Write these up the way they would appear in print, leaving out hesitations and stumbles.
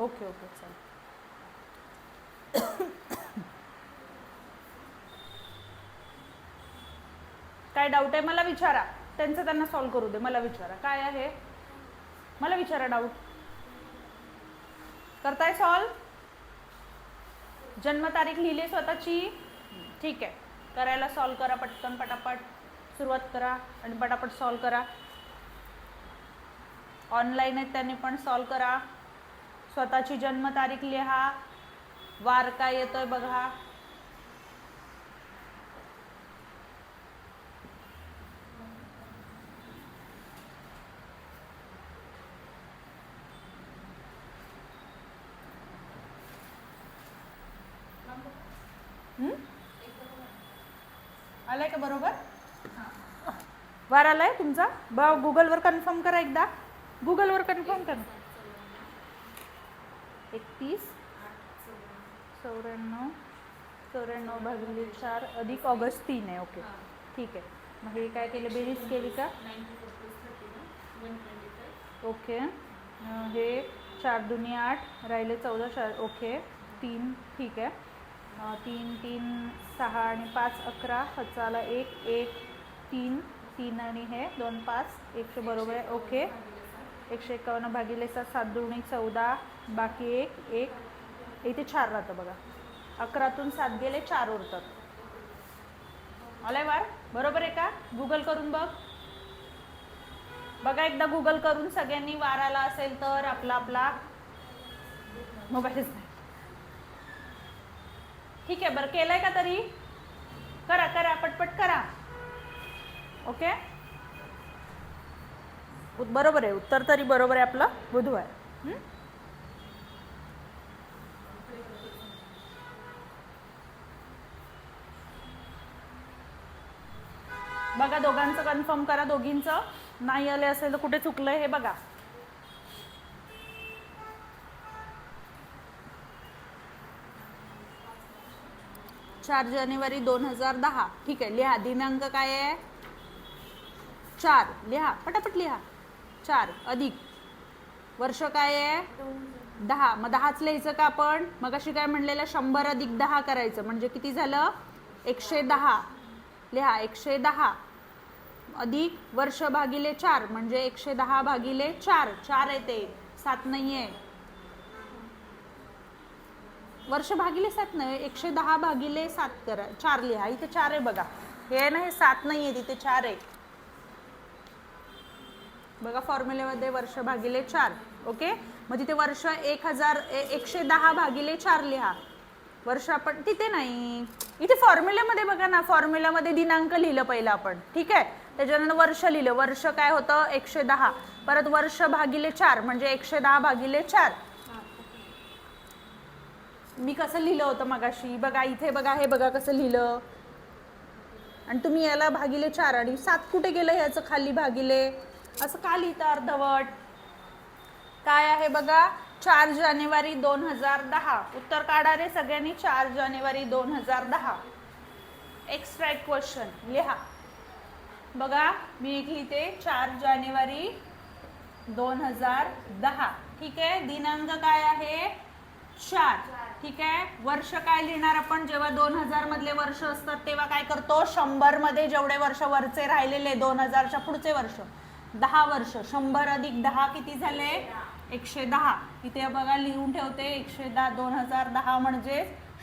Okay okay चालेल. काय doubt आहे मला विचारा, त्यांचं त्यांना सॉल्व करू दे. मला विचारा काय आहे, मला विचारा डाऊट. करताय सॉल्व? जन्मतारीख लिहिली स्वतःची? ठीक आहे, करायला सॉल्व करा पटकन, पटापट सुरुवात करा आणि पटापट सॉल्व करा. ऑनलाईन आहेत त्यांनी पण सॉल्व करा. स्वतःची जन्मतारीख लिहा, वार काय येतोय बघा. आलाय का बरोबर? वार आलाय तुमचा? गुगलवर कन्फर्म करा एकदा, गुगलवर कन्फर्म करा. 31 94 भागिले 4 अधिक ऑगस्ट 3 आहे. ओके ठीक आहे. मग हे काय केलं, बेरीज केली का? ओके. हे 4 दुनी 8 राहिले 14 4. ओके 3 ठीक आहे. 3 3 6 आणि 5 11 हचाला 1 1 3 3 आणि हे 2 5 100 बरोबर आहे. ओके 151 भागिले 7 7 दुनी 14 बाकी 1 1 इथे 4 राहतं बघा. 11तून 7 गेले 4 उरतात. आलाय वार बरोबर आहे का? गुगल करून बघ बघा एकदा, गुगल करून सगळ्यांनी. वार आला असेल तर आपला आपला मोबाईल. ठीक आहे बरं, केलंय का तरी? करा करा पटपट करा. ओके बरोबर आहे, उत्तर तरी बरोबर आहे आपलं, बुधवार. बघा दोघांचं कन्फर्म करा, दोघींचं. नाही आले असेल तर कुठे चुकलंय हे बघा. चार जानेवारी 2010. ठीक आहे, लिहा. दिनांक काय आहे? 4. लिहा पटापट लिहा. 4 अधिक वर्ष काय आहे? 10. मग 10च लिहायचं का आपण? मग अशी काय म्हणलेलं, 100 अधिक 10 करायचं म्हणजे किती झालं? 110. लिहा 110 अधिक वर्ष भागिले 4 म्हणजे 110 भागिले 4. 4 येते, 7 नाही आहे. वर्ष भागिले 7 नाही, 110 भागिले 7 करा. 4 लिहा. इथे 4 आहे बघा. हे आहे ना, हे 7 नाही आहे, तिथे 4 आहे बघा फॉर्म्युलेमध्ये. वर्ष भागिले 4. ओके मग तिथे वर्ष 110 भागिले 4 लिहा. वर्ष आपण तिथे नाही, इथे फॉर्म्युल्यामध्ये बघा ना. फॉर्म्युल्यामध्ये दिनांक लिहिलं पहिलं आपण. ठीक आहे, त्याच्यानंतर वर्ष लिहिलं. वर्ष काय होतं? 110. परत वर्ष भागिले 4 म्हणजे 110 भागिले 4. मी कसं लिहिलं होतं मगाशी बघा. इथे बघा, हे बघा कसं लिहिलं. आणि तुम्ही याला भागिले 4 आणि 7 कुठे गेलं ह्याचं खाली भागिले? असं का लिहितं अर्धवट? काय आहे बघा, 4 जानेवारी 2010. उत्तर काढा रे सगळ्यांनी. 4 जानेवारी 2010. एक्स्ट्रॅक्ट क्वेश्चन लिहा. बघा मी एक लिहिते, 4 जानेवारी 2010. ठीक आहे, दिनांक काय आहे? 4. ठीक आहे, वर्ष काय लिहिणार आपण? जेव्हा 2000 मधले वर्ष असतात तेव्हा काय करतो? 100 मध्ये जेवढे वर्ष वरचे राहिलेले 2000च्या पुढचे वर्ष 10 वर्ष. 100 अधिक 10 किती झाले? 110. इथे बघा लिहून ठेवते 110. 2010 म्हणजे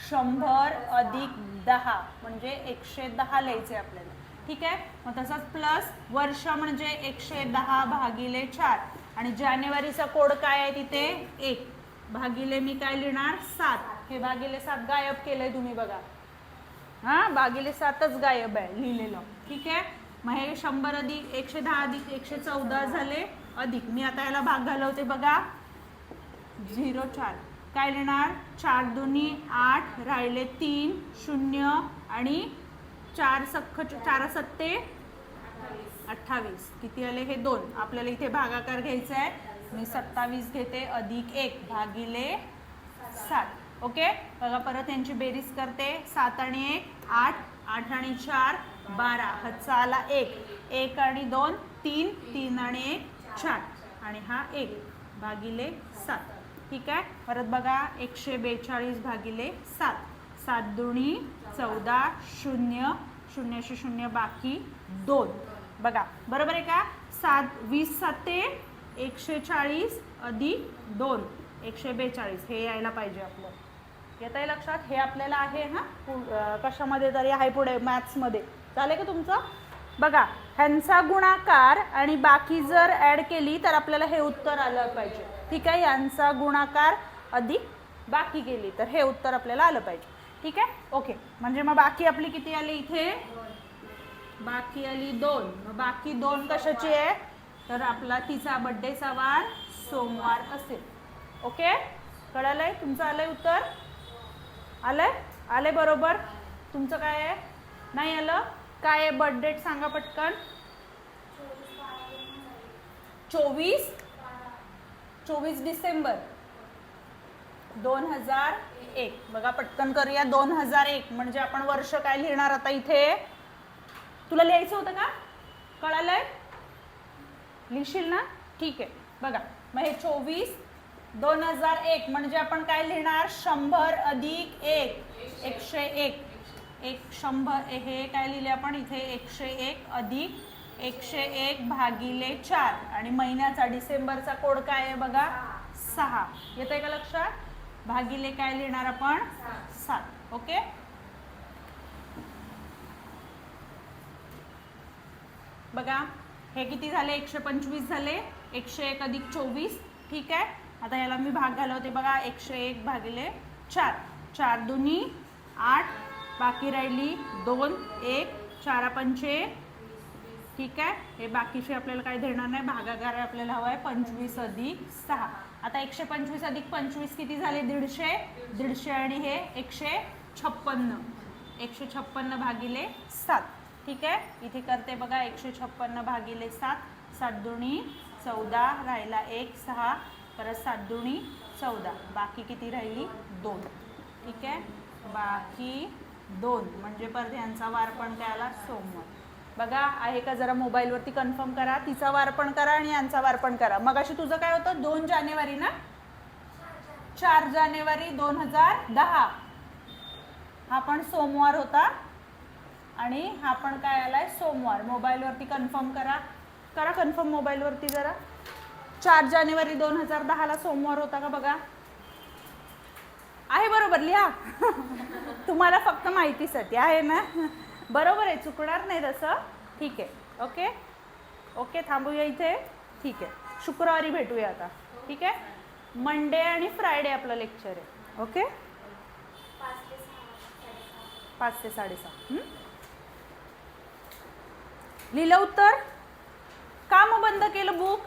100 अधिक 10 म्हणजे 110 लिहायचे आपल्याला. ठीक आहे, मग तसंच प्लस वर्ष म्हणजे 110 भागिले 4 आणि जानेवारीचा कोड काय आहे तिथे? 1 भागिले मी काय लिहिणार? 7. हे भागिले 7 गायब केलंय तुम्ही बघा. हां भागिले 7च गायब आहे लिहिलेलं. ठीक आहे, मग हे 100 अधिक 110 अधिक 114 झाले. अधिक मी आता याला भाग घालवते बघा. 0 4 काय लिहिणार? 4 दुनी 8 राहिले 3 0 आणि 4 सत्ते 28. किती आले? हे 2. आपल्याला इथे भागाकार घ्यायचा आहे. मी 27 घेते अधिक 1 भागिले 7. ओके बघा परत यांची बेरीज करते. 7 आणि 1 8 8 आणि 4 12 हचाला 1 1 आणि 2 3 3 आणि 1 4 आणि हा 1 भागिले 7. ठीक आहे. परत बघा 142 भागिले 7, 7 दुनी 14, 0 0 0 बाकी 2. बघा बरोबर आहे का. 20 7 140 अधिक 2 142 हे यायला पाहिजे आपलं. येत आहे लक्षात. हे आपल्याला आहे ना कशामध्ये तरी आहे पुढे मॅथ्समध्ये. चालेल का तुमचं. बघा ह्यांचा गुणाकार आणि बाकी जर ॲड केली तर आपल्याला हे उत्तर आलं पाहिजे. ठीक आहे. यांचा गुणाकार अधिक बाकी केली तर हे उत्तर आपल्याला आलं पाहिजे. ठीक आहे. ओके. म्हणजे मग बाकी आपली किती आली इथे. बाकी आली 2. मग बाकी 2 कशाची आहे तर आपला तिचा बड्डेचा वार सोमवार असेल. ओके. कळालंय. तुमचं आलंय उत्तर. आलंय. आले बरोबर. तुमचं काय आहे. नाही आलं. काय आहे बर्थ डेट सांगा पटकन. 24 डिसेंबर 2001. बघा पटकन करूया. 2001 म्हणजे आपण वर्ष काय लिहिणार आता इथे. तुला लिहायचं होतं का. कळालंय. लिहिशील ना. ठीक आहे. बघा मग हे 24 2001 म्हणजे आपण काय लिहिणार 100 अधिक 1 101. 100 हे काय लिहिले आपण इथे 101 अधिक 101 भागिले 4 आणि महिन्याचा डिसेंबरचा कोड काय आहे बघा 6. येत आहे का लक्षात. भागिले काय लिहिणार आपण 7. ओके. बघा हे किती झाले 125 झाले. 101 अधिक 24. ठीक आहे. आता याला मी भाग घालवते. बघा 101 भागिले 4. 4 दुनी 8 बाकी राहिली 2 1 4 पंचे. ठीक आहे. हे बाकीचे आपल्याला काही देणार नाही. भागाकार आपल्याला हवा आहे 25 अधिक 6. आता 125 अधिक 25 किती झाले 150. 150 आणि हे 156. 156 भागिले 7. ठीक आहे. इथे करते बघा 156 भागिले 7. 7 दुनी 14 राहिला 1 6 परत 7 दुनी 14 बाकी किती राहिली 2. ठीक आहे. बाकी 2 म्हणजे परत यांचा वार पण काय आला सोमवार. बघा आहे का जरा मोबाईलवरती कन्फर्म करा. तिचा वार पण करा आणि यांचा वार पण करा. मग अशी तुझं काय होतं 2 जानेवारी ना. 4 जानेवारी 2010 हा पण सोमवार होता आणि हा पण काय आलाय सोमवार. मोबाईलवरती कन्फर्म करा. करा कन्फर्म मोबाईलवरती जरा. 4 जानेवारी 2010 ला सोमवार होता का बघा. आहे बरोबर लिहा. तुम्हाला फक्त माहितीसाठी आहे ना. बरोबर आहे. चुकणार नाही तसं. ठीक आहे. ओके. ओके थांबूया इथे. ठीक आहे. शुक्रवारी भेटूया आता. ठीक आहे. मंडे आणि फ्रायडे आपलं लेक्चर आहे. ओके. 5 ते 6:30. लिहिलं उत्तर. का मग बंद केलं बुक.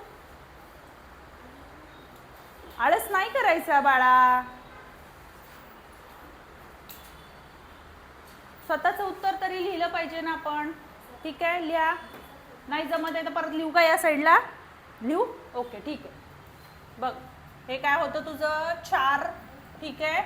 आळस नाही करायचा बाळा. स्वतःचं उत्तर तरी लिहिलं पाहिजे ना आपण. ठीक आहे. लिहा. नाही जमत आहे तर परत लिहू का या साईडला लिहू. ओके ठीक आहे. बघ हे काय होतं तुझं 4. ठीक आहे.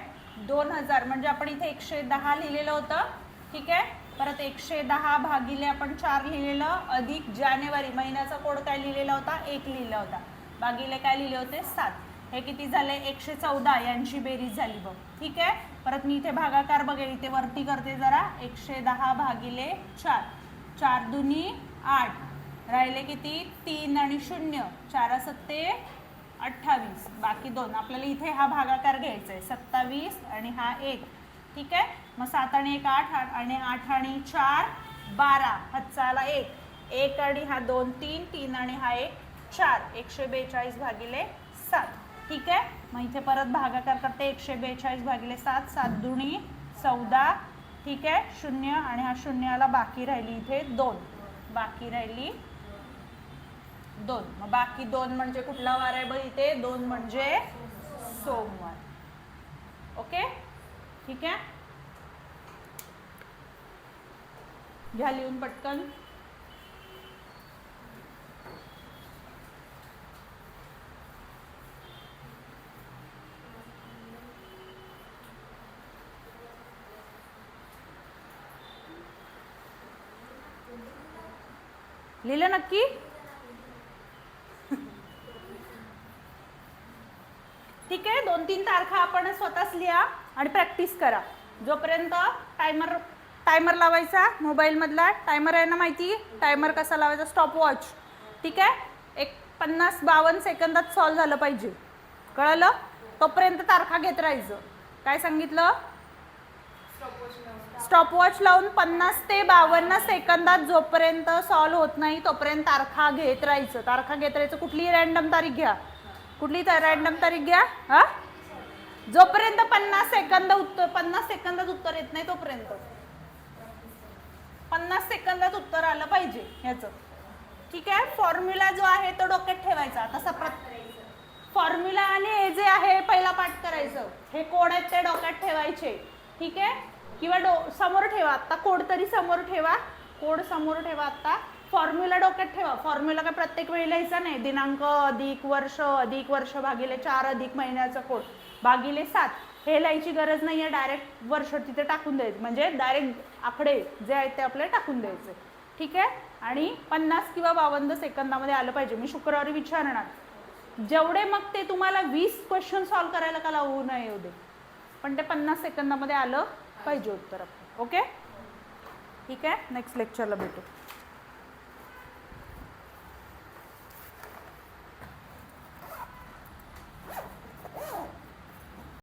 2000 म्हणजे आपण इथे 110 लिहिलेलं होतं. ठीक आहे. परत 110 भागिले आपण 4 लिहिलेलं अधिक जानेवारी महिन्याचा कोड काय लिहिलेला होता 1 लिहिला होता. भागिले काय लिहिले होते 7. हे किती झाले 114 यांची बेरीज झाली बघ. ठीक आहे. परत मी इथे भागाकार बघेल इथे वरती करते जरा 110 भागिले 4. 4 दुनी 8 राहिले किती 3 आणि 0 4 7 28 बाकी 2. आपल्याला इथे हा भागाकार घ्यायचा आहे 27 आणि हा 1. ठीक आहे. मग 7 आणि 1 8 आणि 8 आणि 4 12 हातचा आला 1 1 आणि हा 2 3 3 आणि हा 1 4 142 भागिले 7. ठीक आहे. मग इथे परत भागाकार करते 142 भागिले 7. 7 दुनी 14. ठीक आहे. 0 आणि हा 0 आला बाकी राहिली इथे 2. बाकी राहिली 2. मग बाकी 2 म्हणजे कुठला वार आहे बघ इथे 2 म्हणजे सोमवार. ओके. ठीक आहे. घ्या लिहून पटकन. लिहिलं नक्की. ठीक आहे, 2-3 तारखा आपण स्वतःच लिहा आणि प्रॅक्टिस करा. जोपर्यंत टायमर लावायचा मोबाईलमधला. टायमर आहे ना माहिती, टायमर कसा लावायचा, स्टॉप वॉच. ठीक आहे, एक 50-52 सेकंदात सॉल्व झालं पाहिजे, कळलं. तोपर्यंत तारखा घेत राहायचं. काय सांगितलं, स्टॉपवॉच लावून 50 ते 52 सेकंदात जोपर्यंत सॉल्व होत नाही तोपर्यंत तारखा घेत राहायचं. तारखा घेत राहायचं. कुठली रॅन्डम तारीख घ्या, कुठली रॅन्डम तारीख घ्या. हा, जोपर्यंत 50 सेकंदात उत्तर येत नाही तोपर्यंत. 50 सेकंदात उत्तर आलं पाहिजे ह्याचं. ठीक आहे, फॉर्म्युला जो आहे तो डोक्यात ठेवायचा. तसा फॉर्म्युला आणि हे जे आहे पहिला पाठ करायचं. हे कोड आहेत ते डोक्यात ठेवायचे. ठीक आहे, किंवा समोर ठेवा. आता कोड तरी समोर ठेवा, कोड समोर ठेवा. आता फॉर्म्युला डोक्यात ठेवा. फॉर्म्युला काय प्रत्येक वेळी लिहायचा नाही. दिनांक अधिक वर्ष भागिले 4 अधिक महिन्याचा कोड भागिले 7 हे लिहायची गरज नाही आहे. डायरेक्ट वर्ष तिथे टाकून द्यायचं, म्हणजे डायरेक्ट आकडे जे आहेत ते आपल्याला टाकून द्यायचे. ठीक आहे, आणि 50 किंवा 52 सेकंदामध्ये आलं पाहिजे. मी शुक्रवारी विचारणार जेवढे, मग ते तुम्हाला 20 क्वेश्चन सॉल्व करायला का लावू नये येऊ दे, पण ते 50 सेकंदामध्ये आलं पाहिजे उत्तर आपलं. ओके, ठीक आहे, नेक्स्ट लेक्चरला भेटू.